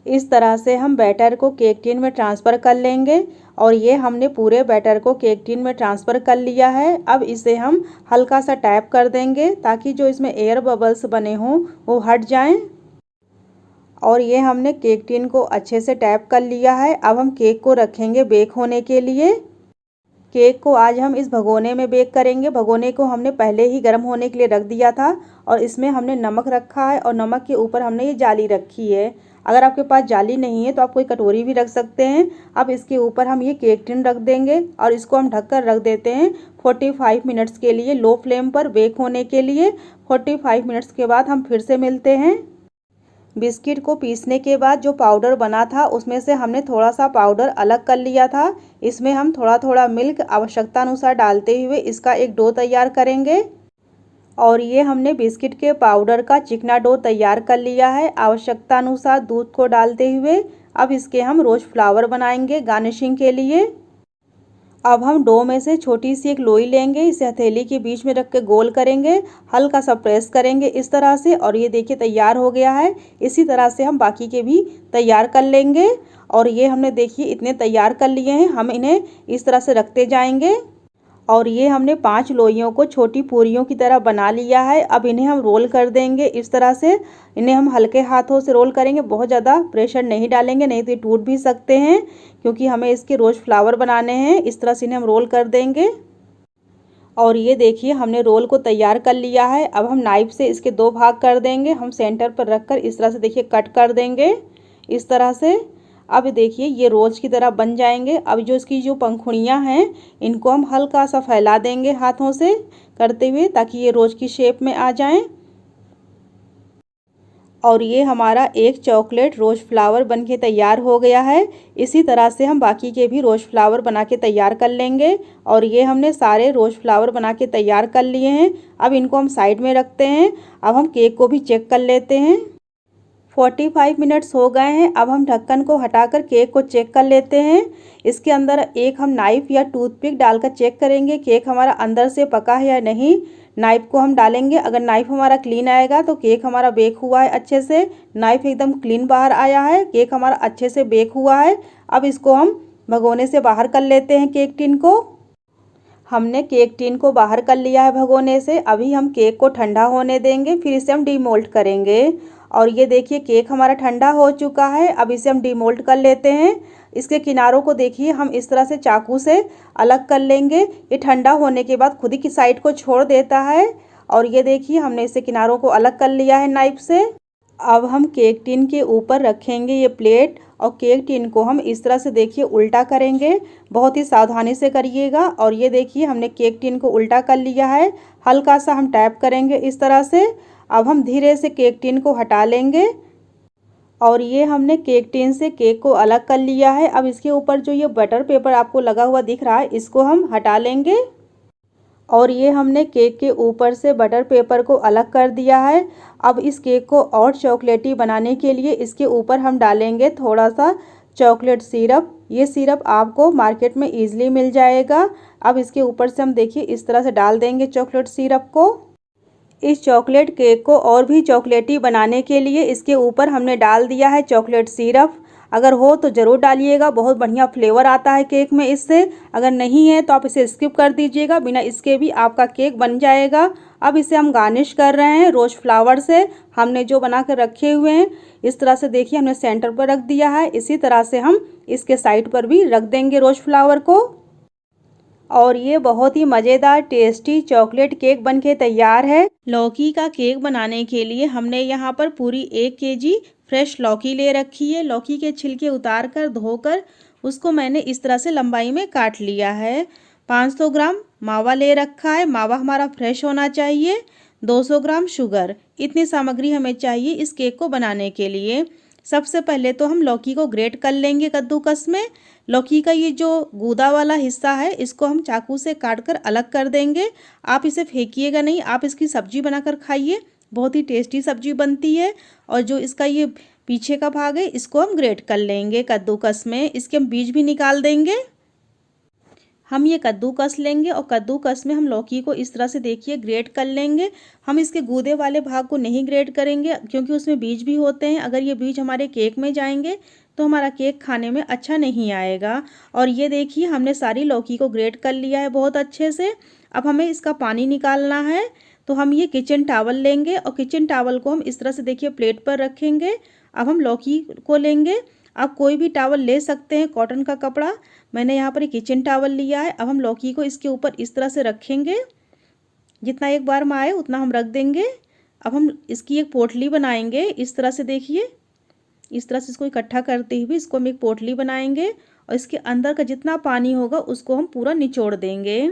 इस तरह से हम बैटर को केक टिन में ट्रांसफ़र कर लेंगे। और ये हमने पूरे बैटर को केक टिन में ट्रांसफ़र कर लिया है। अब इसे हम हल्का सा टैप कर देंगे ताकि जो इसमें एयर बबल्स बने हों वो हट जाएं। और ये हमने केक टिन को अच्छे से टैप कर लिया है। अब हम केक को रखेंगे बेक होने के लिए। केक को आज हम इस भगोने में बेक करेंगे। भगोने को हमने पहले ही गर्म होने के लिए रख दिया था और इसमें हमने नमक रखा है और नमक के ऊपर हमने ये जाली रखी है। अगर आपके पास जाली नहीं है तो आप कोई कटोरी भी रख सकते हैं। अब इसके ऊपर हम ये केक टिन रख देंगे और इसको हम ढककर रख देते हैं 45 मिनट्स के लिए लो फ्लेम पर बेक होने के लिए। 45 मिनट्स के बाद हम फिर से मिलते हैं। बिस्किट को पीसने के बाद जो पाउडर बना था उसमें से हमने थोड़ा सा पाउडर अलग कर लिया था। इसमें हम थोड़ा थोड़ा मिल्क आवश्यकता अनुसार डालते हुए इसका एक डो तैयार करेंगे। और ये हमने बिस्किट के पाउडर का चिकना डो तैयार कर लिया है आवश्यकता अनुसार दूध को डालते हुए। अब इसके हम रोज फ्लावर बनाएंगे गार्निशिंग के लिए। अब हम डो में से छोटी सी एक लोई लेंगे, इसे हथेली के बीच में रख के गोल करेंगे, हल्का सा प्रेस करेंगे इस तरह से। और ये देखिए तैयार हो गया है। इसी तरह से हम बाकी के भी तैयार कर लेंगे। और ये हमने देखिए इतने तैयार कर लिए हैं, हम इन्हें इस तरह से रखते जाएंगे। और ये हमने 5 लोइयों को छोटी पूरियों की तरह बना लिया है। अब इन्हें हम रोल कर देंगे इस तरह से। इन्हें हम हल्के हाथों से रोल करेंगे, बहुत ज़्यादा प्रेशर नहीं डालेंगे, नहीं तो ये टूट भी सकते हैं क्योंकि हमें इसके रोज फ्लावर बनाने हैं। इस तरह से इन्हें हम रोल कर देंगे। और ये देखिए हमने रोल को तैयार कर लिया है। अब हम नाइफ से इसके 2 भाग कर देंगे। हम सेंटर पर रखकर इस तरह से देखिए कट कर देंगे इस तरह से। अब देखिए ये रोज की तरह बन जाएंगे। अब जो इसकी जो पंखुड़ियाँ हैं इनको हम हल्का सा फैला देंगे हाथों से करते हुए ताकि ये रोज की शेप में आ जाएं। और ये हमारा एक चॉकलेट रोज फ्लावर बनके तैयार हो गया है। इसी तरह से हम बाकी के भी रोज फ्लावर बना के तैयार कर लेंगे। और ये हमने सारे रोज फ्लावर बना के तैयार कर लिए हैं। अब इनको हम साइड में रखते हैं। अब हम केक को भी चेक कर लेते हैं। 45 मिनट्स हो गए हैं। अब हम ढक्कन को हटाकर केक को चेक कर लेते हैं। इसके अंदर एक हम नाइफ़ या टूथपिक डालकर चेक करेंगे केक हमारा अंदर से पका है या नहीं। नाइफ़ को हम डालेंगे, अगर नाइफ़ हमारा क्लीन आएगा तो केक हमारा बेक हुआ है अच्छे से। नाइफ़ एकदम क्लीन बाहर आया है, केक हमारा अच्छे से बेक हुआ है। अब इसको हम भगोने से बाहर कर लेते हैं केक टिन को। हमने केक टिन को बाहर कर लिया है भगोने से। अभी हम केक को ठंडा होने देंगे, फिर इसे हम डीमोल्ड करेंगे। और ये देखिए केक हमारा ठंडा हो चुका है। अब इसे हम डीमोल्ड कर लेते हैं। इसके किनारों को देखिए हम इस तरह से चाकू से अलग कर लेंगे। ये ठंडा होने के बाद खुद ही की साइड को छोड़ देता है। और ये देखिए हमने इससे किनारों को अलग कर लिया है नाइफ से। अब हम केक टिन के ऊपर रखेंगे ये प्लेट और केक टिन को हम इस तरह से देखिए उल्टा करेंगे। बहुत ही सावधानी से करिएगा। और ये देखिए हमने केक टिन को उल्टा कर लिया है। हल्का सा हम टैप करेंगे इस तरह से। अब हम धीरे से केक टिन को हटा लेंगे। और ये हमने केक टिन से केक को अलग कर लिया है। अब इसके ऊपर जो ये बटर पेपर आपको लगा हुआ दिख रहा है इसको हम हटा लेंगे। और ये हमने केक के ऊपर से बटर पेपर को अलग कर दिया है। अब इस केक को और चॉकलेटी बनाने के लिए इसके ऊपर हम डालेंगे थोड़ा सा चॉकलेट सिरप। ये सिरप आपको मार्केट में ईजिली मिल जाएगा। अब इसके ऊपर से हम देखिए इस तरह से डाल देंगे चॉकलेट सिरप को। इस चॉकलेट केक को और भी चॉकलेटी बनाने के लिए इसके ऊपर हमने डाल दिया है चॉकलेट सिरप। अगर हो तो ज़रूर डालिएगा, बहुत बढ़िया फ्लेवर आता है केक में इससे। अगर नहीं है तो आप इसे स्किप कर दीजिएगा, बिना इसके भी आपका केक बन जाएगा। अब इसे हम गार्निश कर रहे हैं रोज़ फ्लावर से। हमने जो बना कर रखे हुए हैं इस तरह से देखिए हमने सेंटर पर रख दिया है। इसी तरह से हम इसके साइड पर भी रख देंगे रोज़ फ्लावर को। और ये बहुत ही मज़ेदार टेस्टी चॉकलेट केक बनके तैयार है। लौकी का केक बनाने के लिए हमने यहाँ पर पूरी 1 केजी फ्रेश लौकी ले रखी है। लौकी के छिलके उतार कर धोकर उसको मैंने इस तरह से लंबाई में काट लिया है। 500 ग्राम मावा ले रखा है, मावा हमारा फ्रेश होना चाहिए। 200 ग्राम शुगर, इतनी सामग्री हमें चाहिए इस केक को बनाने के लिए। सबसे पहले तो हम लौकी को ग्रेट कर लेंगे कद्दूकस में। लौकी का ये जो गूदा वाला हिस्सा है इसको हम चाकू से काट कर अलग कर देंगे। आप इसे फेंकिएगा नहीं, आप इसकी सब्जी बनाकर खाइए, बहुत ही टेस्टी सब्जी बनती है। और जो इसका ये पीछे का भाग है इसको हम ग्रेट कर लेंगे कद्दूकस में, इसके हम बीज भी निकाल देंगे। हम ये कद्दूकस लेंगे और कद्दूकस में हम लौकी को इस तरह से देखिए ग्रेट कर लेंगे। हम इसके गूदे वाले भाग को नहीं ग्रेट करेंगे क्योंकि उसमें बीज भी होते हैं। अगर ये बीज हमारे केक में जाएंगे तो हमारा केक खाने में अच्छा नहीं आएगा। और ये देखिए हमने सारी लौकी को ग्रेट कर लिया है बहुत अच्छे से। अब हमें इसका पानी निकालना है, तो हम ये किचन टावल लेंगे और किचन टावल को हम इस तरह से देखिए प्लेट पर रखेंगे। अब हम लौकी को लेंगे, आप कोई भी टावल ले सकते हैं, कॉटन का कपड़ा। मैंने यहाँ पर एक किचन टावल लिया है। अब हम लौकी को इसके ऊपर इस तरह से रखेंगे, जितना एक बार में आए उतना हम रख देंगे। अब हम इसकी एक पोटली बनाएंगे इस तरह से देखिए, इस तरह से इसको इकट्ठा करते हुए इसको हम एक पोटली बनाएंगे और इसके अंदर का जितना पानी होगा उसको हम पूरा निचोड़ देंगे।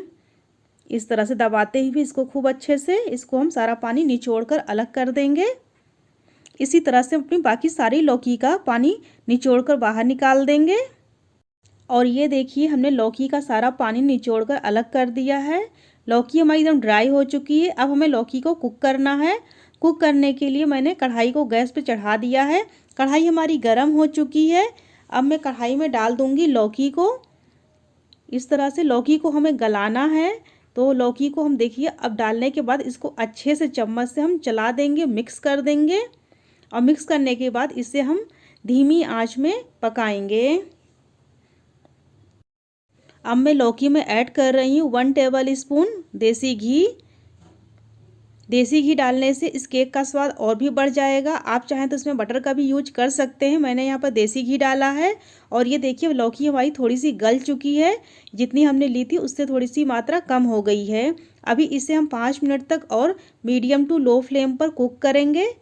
इस तरह से दबाते हुए इसको खूब अच्छे से इसको हम सारा पानी निचोड़ कर अलग कर देंगे। इसी तरह से अपनी बाकी सारी लौकी का पानी निचोड़ कर बाहर निकाल देंगे। और ये देखिए हमने लौकी का सारा पानी निचोड़ कर अलग कर दिया है। लौकी हमारी एकदम ड्राई हो चुकी है। अब हमें लौकी को कुक करना है। कुक करने के लिए मैंने कढ़ाई को गैस पे चढ़ा दिया है। कढ़ाई हमारी गर्म हो चुकी है। अब मैं कढ़ाई में डाल दूंगी लौकी को। इस तरह से लौकी को हमें गलाना है। तो लौकी को हम देखिए अब डालने के बाद इसको अच्छे से चम्मच से हम चला देंगे, मिक्स कर देंगे। और मिक्स करने के बाद इसे हम धीमी आंच में पकाएंगे। अब मैं लौकी में ऐड कर रही हूँ 1 टेबल स्पून देसी घी। देसी घी डालने से इस केक का स्वाद और भी बढ़ जाएगा। आप चाहें तो इसमें बटर का भी यूज कर सकते हैं, मैंने यहाँ पर देसी घी डाला है। और ये देखिए लौकी हमारी थोड़ी सी गल चुकी है, जितनी हमने ली थी उससे थोड़ी सी मात्रा कम हो गई है। अभी इसे हम 5 मिनट तक और मीडियम टू लो फ्लेम पर कुक करेंगे।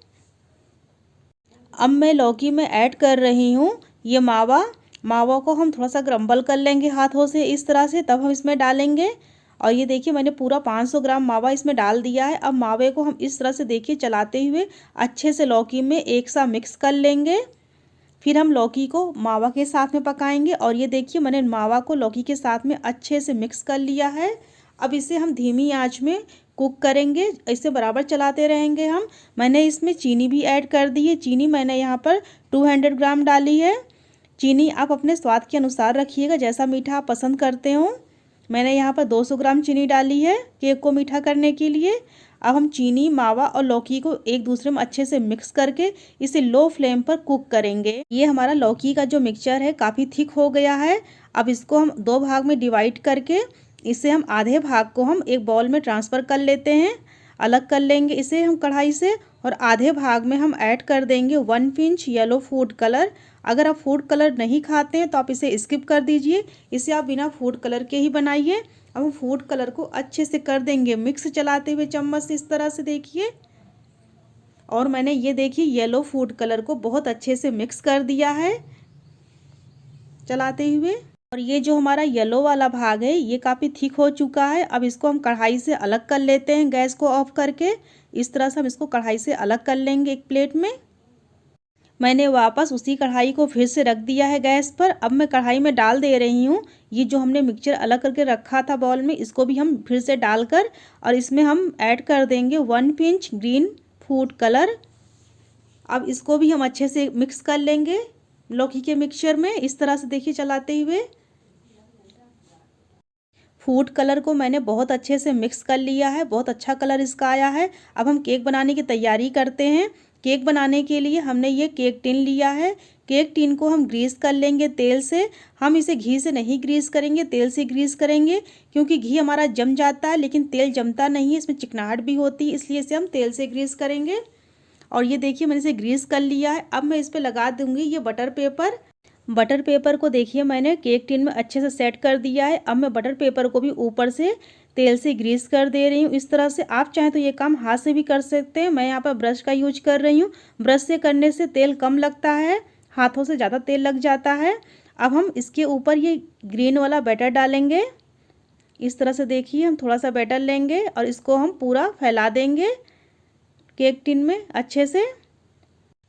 अब मैं लौकी में ऐड कर रही हूँ ये मावा को हम थोड़ा सा क्रम्बल कर लेंगे हाथों से इस तरह से, तब हम इसमें डालेंगे। और ये देखिए मैंने पूरा 500 ग्राम मावा इसमें डाल दिया है। अब मावे को हम इस तरह से देखिए चलाते हुए अच्छे से लौकी में एक साथ मिक्स कर लेंगे। फिर हम लौकी को मावा के साथ में पकाएंगे। और ये देखिए मैंने मावा को लौकी के साथ में अच्छे से मिक्स कर लिया है। अब इसे हम धीमी आंच में कुक करेंगे, इसे बराबर चलाते रहेंगे हम। मैंने इसमें चीनी भी ऐड कर दी है। चीनी मैंने यहाँ पर 200 ग्राम डाली है। चीनी आप अपने स्वाद के अनुसार रखिएगा, जैसा मीठा आप पसंद करते हो। मैंने यहाँ पर 200 ग्राम चीनी डाली है केक को मीठा करने के लिए। अब हम चीनी, मावा और लौकी को एक दूसरे में अच्छे से मिक्स करके इसे लो फ्लेम पर कुक करेंगे। ये हमारा लौकी का जो मिक्सचर है काफ़ी थिक हो गया है। अब इसको हम 2 भाग में डिवाइड करके इसे हम आधे भाग को हम एक बाउल में ट्रांसफ़र कर लेते हैं, अलग कर लेंगे इसे हम कढ़ाई से। और आधे भाग में हम ऐड कर देंगे 1 पिंच येलो फूड कलर। अगर आप फूड कलर नहीं खाते हैं तो आप इसे स्किप कर दीजिए, इसे आप बिना फूड कलर के ही बनाइए। अब हम फूड कलर को अच्छे से कर देंगे मिक्स, चलाते हुए चम्मच से इस तरह से देखिए। और मैंने ये देखिए येलो फूड कलर को बहुत अच्छे से मिक्स कर दिया है चलाते हुए। और ये जो हमारा येलो वाला भाग है ये काफ़ी थिक हो चुका है। अब इसको हम कढ़ाई से अलग कर लेते हैं, गैस को ऑफ करके। इस तरह से हम इसको कढ़ाई से अलग कर लेंगे एक प्लेट में। मैंने वापस उसी कढ़ाई को फिर से रख दिया है गैस पर। अब मैं कढ़ाई में डाल दे रही हूँ ये जो हमने मिक्सचर अलग करके रखा था बाउल में, इसको भी हम फिर से डालकर और इसमें हम ऐड कर देंगे 1 पिंच ग्रीन फूड कलर। अब इसको भी हम अच्छे से मिक्स कर लेंगे लौकी के मिक्सचर में, इस तरह से देखिए चलाते हुए। फूड कलर को मैंने बहुत अच्छे से मिक्स कर लिया है, बहुत अच्छा कलर इसका आया है। अब हम केक बनाने की तैयारी करते हैं। केक बनाने के लिए हमने ये केक टिन लिया है। केक टिन को हम ग्रीस कर लेंगे तेल से। हम इसे घी से नहीं ग्रीस करेंगे, तेल से ग्रीस करेंगे, क्योंकि घी हमारा जम जाता है लेकिन तेल जमता नहीं है, इसमें चिकनाहट भी होती है, इसलिए इसे हम तेल से ग्रीस करेंगे। और ये देखिए मैंने इसे ग्रीस कर लिया है। अब मैं इस पर लगा दूंगी ये बटर पेपर। बटर पेपर को देखिए मैंने केक टिन में अच्छे से सेट कर दिया है। अब मैं बटर पेपर को भी ऊपर से तेल से ग्रीस कर दे रही हूँ इस तरह से। आप चाहें तो ये काम हाथ से भी कर सकते हैं। मैं यहाँ पर ब्रश का यूज कर रही हूँ। ब्रश से करने से तेल कम लगता है, हाथों से ज़्यादा तेल लग जाता है। अब हम इसके ऊपर ये ग्रीन वाला बैटर डालेंगे। इस तरह से देखिए हम थोड़ा सा बैटर लेंगे और इसको हम पूरा फैला देंगे केक टिन में अच्छे से।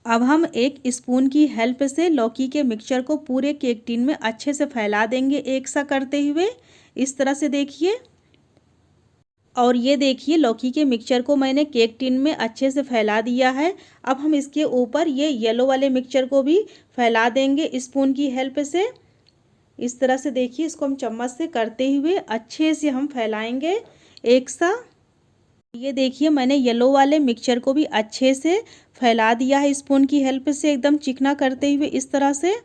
अब हम एक स्पून की हेल्प से लौकी के मिक्सचर को पूरे केक टिन में अच्छे से फैला देंगे एक सा करते हुए, इस तरह से देखिए। और ये देखिए लौकी के मिक्सचर को मैंने केक टिन में अच्छे से फैला दिया है। अब हम इसके ऊपर ये येलो वाले मिक्सचर को भी फैला देंगे स्पून की हेल्प से। इस तरह से देखिए इसको हम चम्मच से करते हुए अच्छे से हम फैलाएंगे एक सा। ये देखिए मैंने येलो वाले मिक्सचर को भी अच्छे से फैला दिया है स्पून की हेल्प से, एकदम चिकना करते हुए इस तरह से।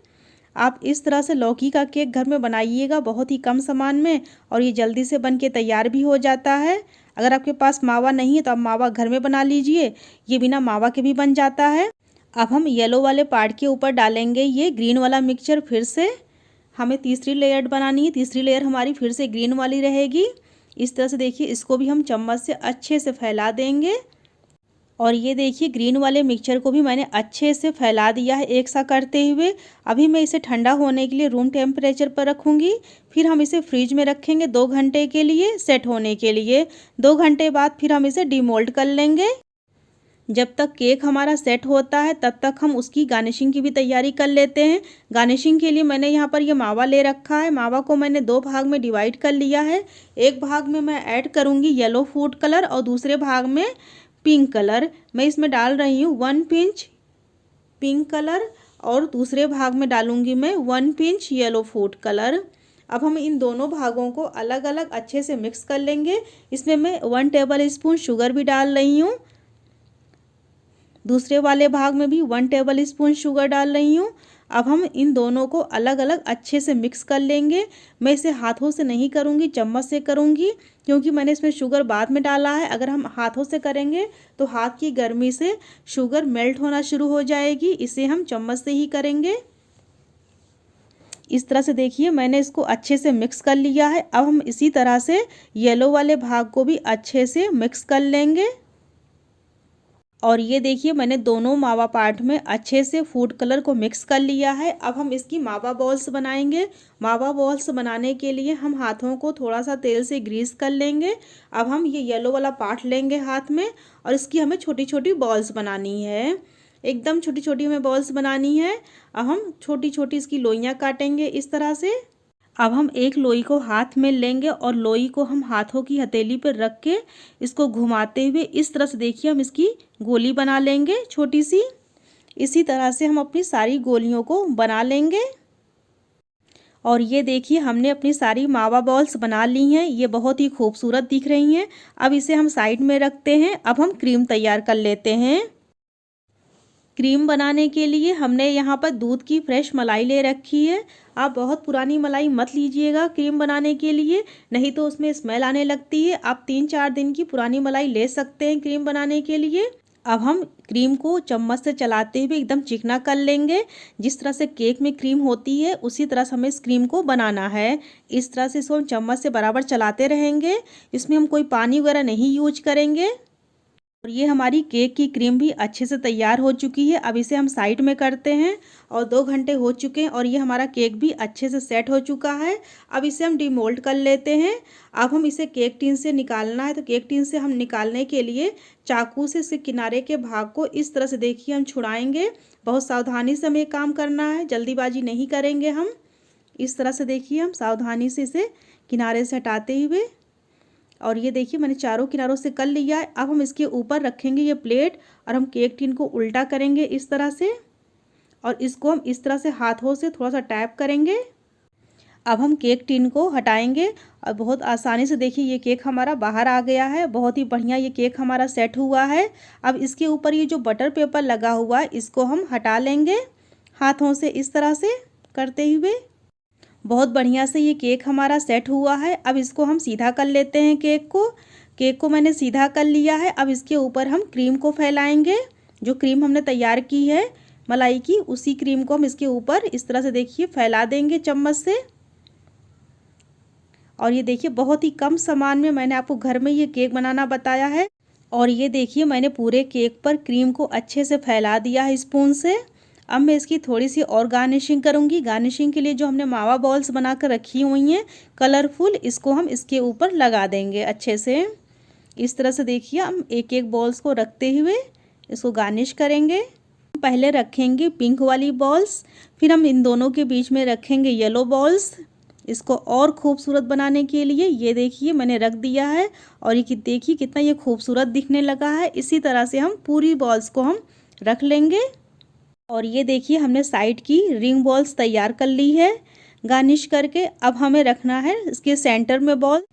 आप इस तरह से लौकी का केक घर में बनाइएगा बहुत ही कम सामान में, और ये जल्दी से बन के तैयार भी हो जाता है। अगर आपके पास मावा नहीं है तो आप मावा घर में बना लीजिए, ये बिना मावा के भी बन जाता है। अब हम येलो वाले पार्ट के ऊपर डालेंगे ये ग्रीन वाला मिक्सचर। फिर से हमें तीसरी लेयर बनानी है, तीसरी लेयर हमारी फिर से ग्रीन वाली रहेगी। इस तरह से देखिए इसको भी हम चम्मच से अच्छे से फैला देंगे। और ये देखिए ग्रीन वाले मिक्सचर को भी मैंने अच्छे से फैला दिया है एक सा करते हुए। अभी मैं इसे ठंडा होने के लिए रूम टेम्परेचर पर रखूँगी, फिर हम इसे फ्रिज में रखेंगे 2 घंटे के लिए सेट होने के लिए। 2 घंटे बाद फिर हम इसे डीमोल्ड कर लेंगे। जब तक केक हमारा सेट होता है तब तक हम उसकी गार्निशिंग की भी तैयारी कर लेते हैं। गार्निशिंग के लिए मैंने यहाँ पर ये मावा ले रखा है। मावा को मैंने 2 भाग में डिवाइड कर लिया है। एक भाग में मैं ऐड करूँगी येलो फूड कलर और दूसरे भाग में पिंक कलर। मैं इसमें डाल रही हूँ 1 पिंच पिंक कलर और दूसरे भाग में डालूँगी मैं 1 पिंच येलो फूड कलर। अब हम इन दोनों भागों को अलग अलग अच्छे से मिक्स कर लेंगे। इसमें मैं 1 टेबल स्पून शुगर भी डाल रही हूँ, दूसरे वाले भाग में भी 1 टेबल स्पून शुगर डाल रही हूँ। अब हम इन दोनों को अलग अलग अच्छे से मिक्स कर लेंगे। मैं इसे हाथों से नहीं करूँगी, चम्मच से करूँगी, क्योंकि मैंने इसमें शुगर बाद में डाला है। अगर हम हाथों से करेंगे तो हाथ की गर्मी से शुगर मेल्ट होना शुरू हो जाएगी, इसे हम चम्मच से ही करेंगे। इस तरह से देखिए मैंने इसको अच्छे से मिक्स कर लिया है। अब हम इसी तरह से येलो वाले भाग को भी अच्छे से मिक्स कर लेंगे। और ये देखिए मैंने दोनों मावा पार्ट में अच्छे से फूड कलर को मिक्स कर लिया है। अब हम इसकी मावा बॉल्स बनाएंगे। मावा बॉल्स बनाने के लिए हम हाथों को थोड़ा सा तेल से ग्रीस कर लेंगे। अब हम ये येलो वाला पार्ट लेंगे हाथ में और इसकी हमें छोटी छोटी बॉल्स बनानी है, एकदम छोटी छोटी हमें बॉल्स बनानी है। अब हम छोटी छोटी इसकी लोइयाँ काटेंगे इस तरह से। अब हम एक लोई को हाथ में लेंगे और लोई को हम हाथों की हथेली पर रख के इसको घुमाते हुए इस तरह से देखिए हम इसकी गोली बना लेंगे छोटी सी। इसी तरह से हम अपनी सारी गोलियों को बना लेंगे। और ये देखिए हमने अपनी सारी मावा बॉल्स बना ली हैं, ये बहुत ही खूबसूरत दिख रही हैं। अब इसे हम साइड में रखते हैं। अब हम क्रीम तैयार कर लेते हैं। क्रीम बनाने के लिए हमने यहाँ पर दूध की फ्रेश मलाई ले रखी है। आप बहुत पुरानी मलाई मत लीजिएगा क्रीम बनाने के लिए, नहीं तो उसमें स्मेल आने लगती है। आप 3-4 दिन की पुरानी मलाई ले सकते हैं क्रीम बनाने के लिए। अब हम क्रीम को चम्मच से चलाते हुए एकदम चिकना कर लेंगे। जिस तरह से केक में क्रीम होती है उसी तरह से हमें इस क्रीम को बनाना है। इस तरह से इसको हम चम्मच से बराबर चलाते रहेंगे। इसमें हम कोई पानी वगैरह नहीं यूज करेंगे। और ये हमारी केक की क्रीम भी अच्छे से तैयार हो चुकी है। अब इसे हम साइड में करते हैं। और 2 घंटे हो चुके हैं और ये हमारा केक भी अच्छे से सेट हो चुका है। अब इसे हम डीमोल्ड कर लेते हैं। अब हम इसे केक टिन से निकालना है, तो केक टिन से हम निकालने के लिए चाकू से इसके किनारे के भाग को इस तरह से देखिए हम छुड़ाएंगे। बहुत सावधानी से हमें काम करना है, जल्दीबाजी नहीं करेंगे हम। इस तरह से देखिए हम सावधानी से इसे किनारे से हटाते हुए, और ये देखिए मैंने चारों किनारों से कर लिया है। अब हम इसके ऊपर रखेंगे ये प्लेट और हम केक टिन को उल्टा करेंगे इस तरह से, और इसको हम इस तरह से हाथों से थोड़ा सा टैप करेंगे। अब हम केक टिन को हटाएंगे और बहुत आसानी से देखिए ये केक हमारा बाहर आ गया है। बहुत ही बढ़िया ये केक हमारा सेट हुआ है। अब इसके ऊपर ये जो बटर पेपर लगा हुआ है इसको हम हटा लेंगे हाथों से इस तरह से करते हुए। बहुत बढ़िया से ये केक हमारा सेट हुआ है। अब इसको हम सीधा कर लेते हैं केक को मैंने सीधा कर लिया है। अब इसके ऊपर हम क्रीम को फैलाएंगे। जो क्रीम हमने तैयार की है मलाई की, उसी क्रीम को हम इसके ऊपर इस तरह से देखिए फैला देंगे चम्मच से। और ये देखिए बहुत ही कम सामान में मैंने आपको घर में ये केक बनाना बताया है। और ये देखिए मैंने पूरे केक पर क्रीम को अच्छे से फैला दिया है स्पून से। अब मैं इसकी थोड़ी सी और गार्निशिंग करूँगी। गार्निशिंग के लिए जो हमने मावा बॉल्स बना कर रखी हुई हैं कलरफुल, इसको हम इसके ऊपर लगा देंगे अच्छे से। इस तरह से देखिए हम एक एक बॉल्स को रखते हुए इसको गार्निश करेंगे। पहले रखेंगे पिंक वाली बॉल्स, फिर हम इन दोनों के बीच में रखेंगे येलो बॉल्स, इसको और खूबसूरत बनाने के लिए। ये देखिए मैंने रख दिया है और ये देखिए कितना ये खूबसूरत दिखने लगा है। इसी तरह से हम पूरी बॉल्स को हम रख लेंगे। और ये देखिए हमने साइड की रिंग बॉल्स तैयार कर ली है गार्निश करके। अब हमें रखना है इसके सेंटर में बॉल।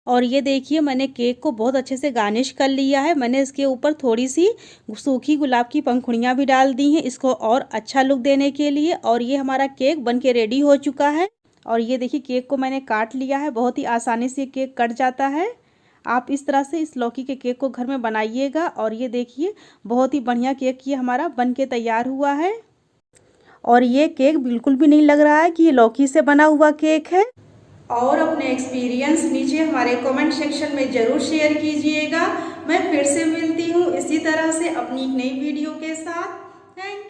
और ये देखिए मैंने केक को बहुत अच्छे से गार्निश कर लिया है। मैंने इसके ऊपर थोड़ी सी सूखी गुलाब की पंखुड़ियाँ भी डाल दी हैं इसको और अच्छा लुक देने के लिए। और ये हमारा केक बन के रेडी हो चुका है। और ये देखिए केक को मैंने काट लिया है। बहुत ही आसानी से केक कट जाता है। आप इस तरह से इस लौकी के केक को घर में बनाइएगा। और ये देखिए बहुत ही बढ़िया केक ये हमारा बन के तैयार हुआ है। और ये केक बिल्कुल भी नहीं लग रहा है कि ये लौकी से बना हुआ केक है। और अपने एक्सपीरियंस नीचे हमारे कमेंट सेक्शन में ज़रूर शेयर कीजिएगा। मैं फिर से मिलती हूँ इसी तरह से अपनी एक नई वीडियो के साथ। थैंक